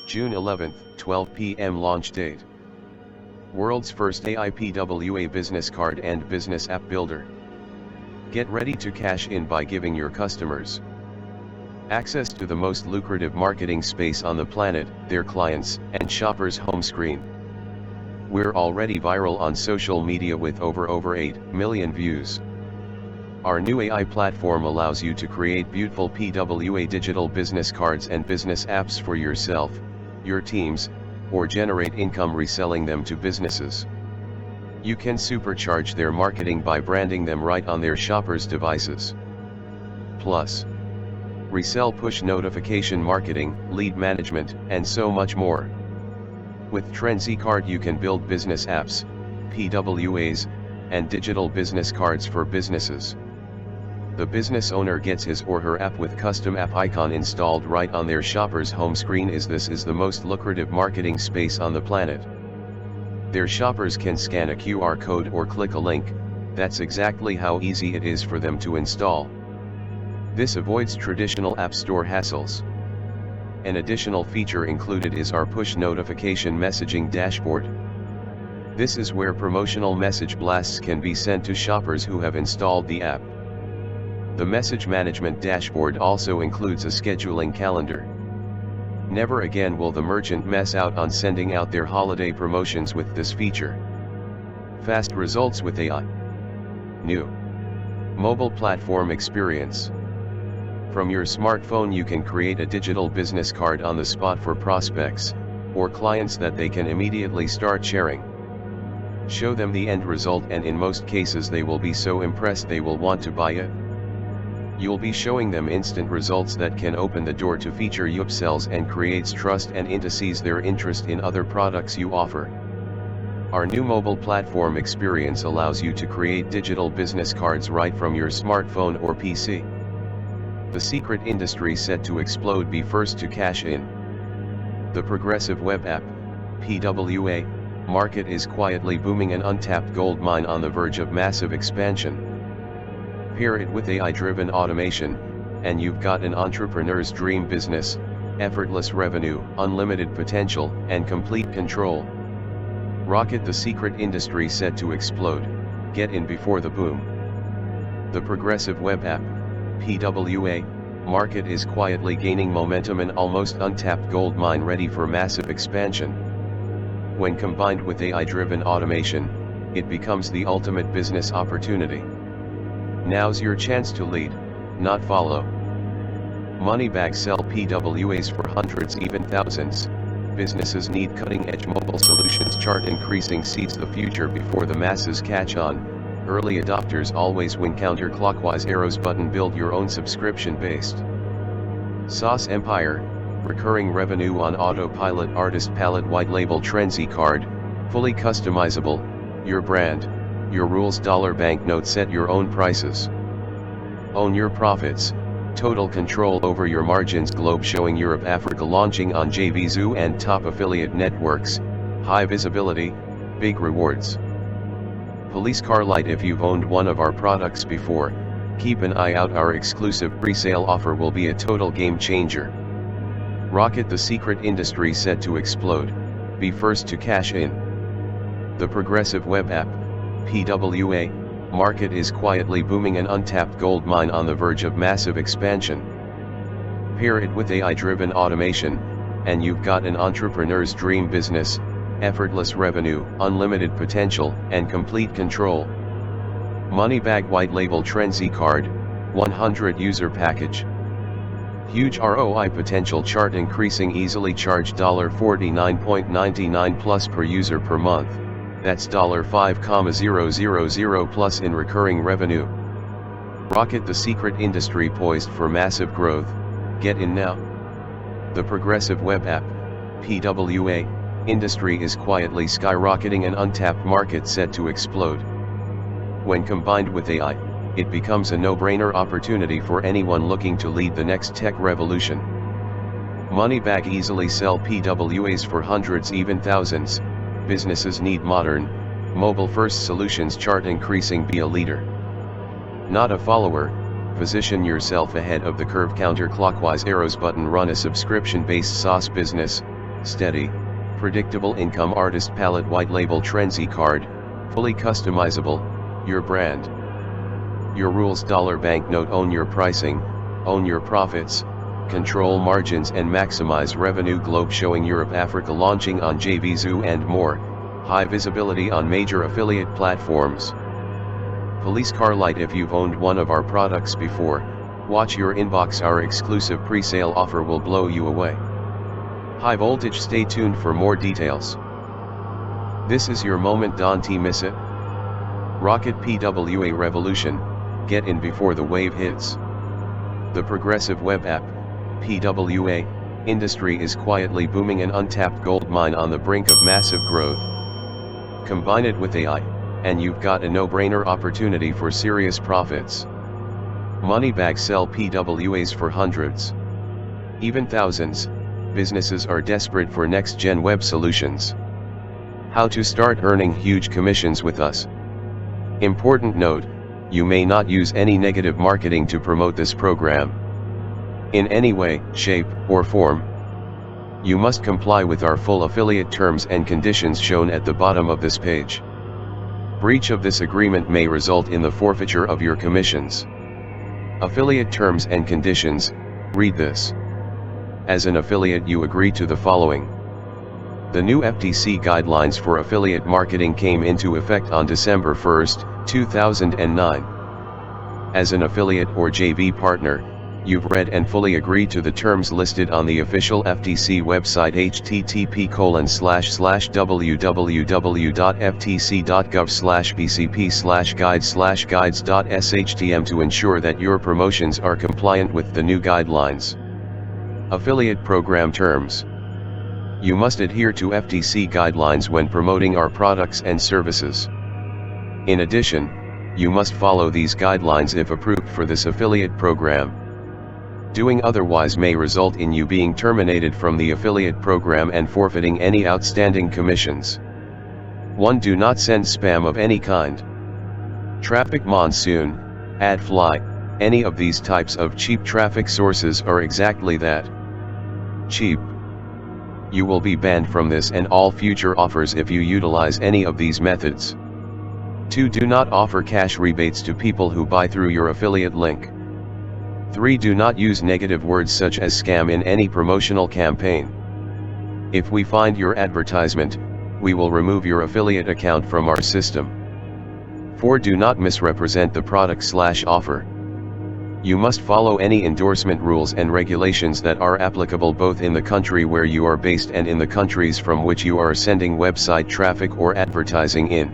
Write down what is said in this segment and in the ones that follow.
June 11, 12 p.m. Launch date. World's first AI PWA business card and business app builder. Get ready to cash in by giving your customers access to the most lucrative marketing space on the planet, their clients and shoppers' home screen. We're already viral on social media with over 8 million views. Our new AI platform allows you to create beautiful PWA digital business cards and business apps for yourself, your teams, or generate income reselling them to businesses. You can supercharge their marketing by branding them right on their shoppers' devices. Plus, resell push notification marketing, lead management, and so much more. With TrenzyCard you can build business apps, PWAs, and digital business cards for businesses. The business owner gets his or her app with custom app icon installed right on their shopper's home screen. This is the most lucrative marketing space on the planet. Their shoppers can scan a QR code or click a link. That's exactly how easy it is for them to install. This avoids traditional app store hassles. An additional feature included is our push notification messaging dashboard. This is where promotional message blasts can be sent to shoppers who have installed the app. The message management dashboard also includes a scheduling calendar. Never again will the merchant mess out on sending out their holiday promotions with this feature. Fast results with AI. New mobile platform experience. From your smartphone you can create a digital business card on the spot for prospects, or clients that they can immediately start sharing. Show them the end result and in most cases they will be so impressed they will want to buy it. You'll be showing them instant results that can open the door to feature upsells and creates trust and indices their interest in other products you offer. Our new mobile platform experience allows you to create digital business cards right from your smartphone or PC. The secret industry set to explode. Be first to cash in. The progressive web app, PWA, market is quietly booming, an untapped gold mine on the verge of massive expansion. Pair it with AI-driven automation, and you've got an entrepreneur's dream business, effortless revenue, unlimited potential, and complete control. Rocket the secret industry set to explode. Get in before the boom. The progressive web app, PWA, market is quietly gaining momentum, an almost untapped gold mine ready for massive expansion. When combined with AI-driven automation, it becomes the ultimate business opportunity. Now's your chance to lead, not follow. Moneybag sell PWAs for hundreds, even thousands. Businesses need cutting-edge mobile solutions. Chart increasing seeds the future before the masses catch on. Early adopters always win. Counterclockwise arrows button. Build your own subscription-based SaaS empire, recurring revenue on autopilot. Artist palette white label TrenzyCard, fully customizable, your brand, your rules. Dollar banknote. Set your own prices. Own your profits, total control over your margins. Globe showing Europe Africa launching on JVZoo and top affiliate networks, high visibility, big rewards. Police car light. If you've owned one of our products before, keep an eye out. Our exclusive pre-sale offer will be a total game changer. Rocket the secret industry set to explode. Be first to cash in. The progressive web app, PWA, market is quietly booming, an untapped gold mine on the verge of massive expansion. Pair it with AI-driven automation, and you've got an entrepreneur's dream business, effortless revenue, unlimited potential, and complete control. Moneybag white label TrenzyCard, 100 user package. Huge ROI potential. Chart increasing easily. Charge $49.99 plus per user per month. That's $5,000 plus in recurring revenue. Rocket the secret industry poised for massive growth. Get in now. The progressive web app, PWA, industry is quietly skyrocketing, an untapped market set to explode. When combined with AI, it becomes a no-brainer opportunity for anyone looking to lead the next tech revolution. Moneybag easily sell PWAs for hundreds, even thousands. Businesses need modern, mobile-first solutions. Chart increasing. Be a leader, not a follower. Position yourself ahead of the curve. Counterclockwise arrows button. Run a subscription-based SaaS business, steady, predictable income artist palette white label Trenzy card, fully customizable, your brand. Your rules dollar banknote own your pricing, own your profits, control margins and maximize revenue globe showing Europe Africa launching on JVZoo and more, high visibility on major affiliate platforms. Police car light if you've owned one of our products before, watch your inbox our exclusive pre-sale offer will blow you away. High voltage stay tuned for more details. This is your moment don't miss it. Rocket PWA revolution, get in before the wave hits. The progressive web app, PWA, industry is quietly booming an untapped gold mine on the brink of massive growth. Combine it with AI, and you've got a no-brainer opportunity for serious profits. Moneybag sell PWAs for hundreds, even thousands. Businesses are desperate for next-gen web solutions. How to start earning huge commissions with us. Important note, you may not use any negative marketing to promote this program. In any way, shape, or form. You must comply with our full affiliate terms and conditions shown at the bottom of this page. Breach of this agreement may result in the forfeiture of your commissions. Affiliate terms and conditions, read this. As an affiliate you agree to the following. The new FTC guidelines for affiliate marketing came into effect on December 1, 2009. As an affiliate or JV partner, you've read and fully agreed to the terms listed on the official FTC website http://www.ftc.gov/bcp/guide/guides.shtm to ensure that your promotions are compliant with the new guidelines. Affiliate program terms. You must adhere to FTC guidelines when promoting our products and services. In addition, you must follow these guidelines if approved for this affiliate program. Doing otherwise may result in you being terminated from the affiliate program and forfeiting any outstanding commissions. 1. Do not send spam of any kind. Traffic monsoon, AdFly, any of these types of cheap traffic sources are exactly that. Cheap. You will be banned from this and all future offers if you utilize any of these methods. 2. Do not offer cash rebates to people who buy through your affiliate link. 3. Do not use negative words such as scam in any promotional campaign. If we find your advertisement, we will remove your affiliate account from our system. 4. Do not misrepresent the product/offer. You must follow any endorsement rules and regulations that are applicable both in the country where you are based and in the countries from which you are sending website traffic or advertising in.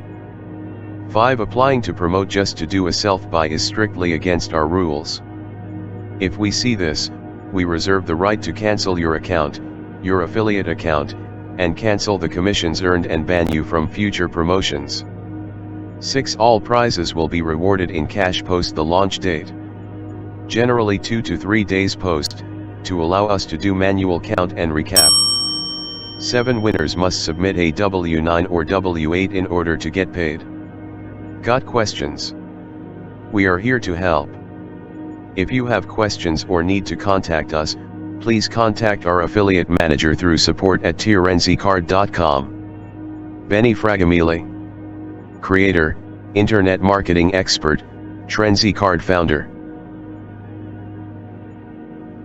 5. Applying to promote just to do a self-buy is strictly against our rules. If we see this, we reserve the right to cancel your account, your affiliate account, and cancel the commissions earned and ban you from future promotions. 6. All prizes will be rewarded in cash post the launch date. Generally 2 to 3 days post, to allow us to do manual count and recap. 7. Winners must submit a W9 or W8 in order to get paid. Got questions? We are here to help. If you have questions or need to contact us, please contact our affiliate manager through support@TrenzyCard.com. Benny Fragamile, creator, internet marketing expert, TrenzyCard founder.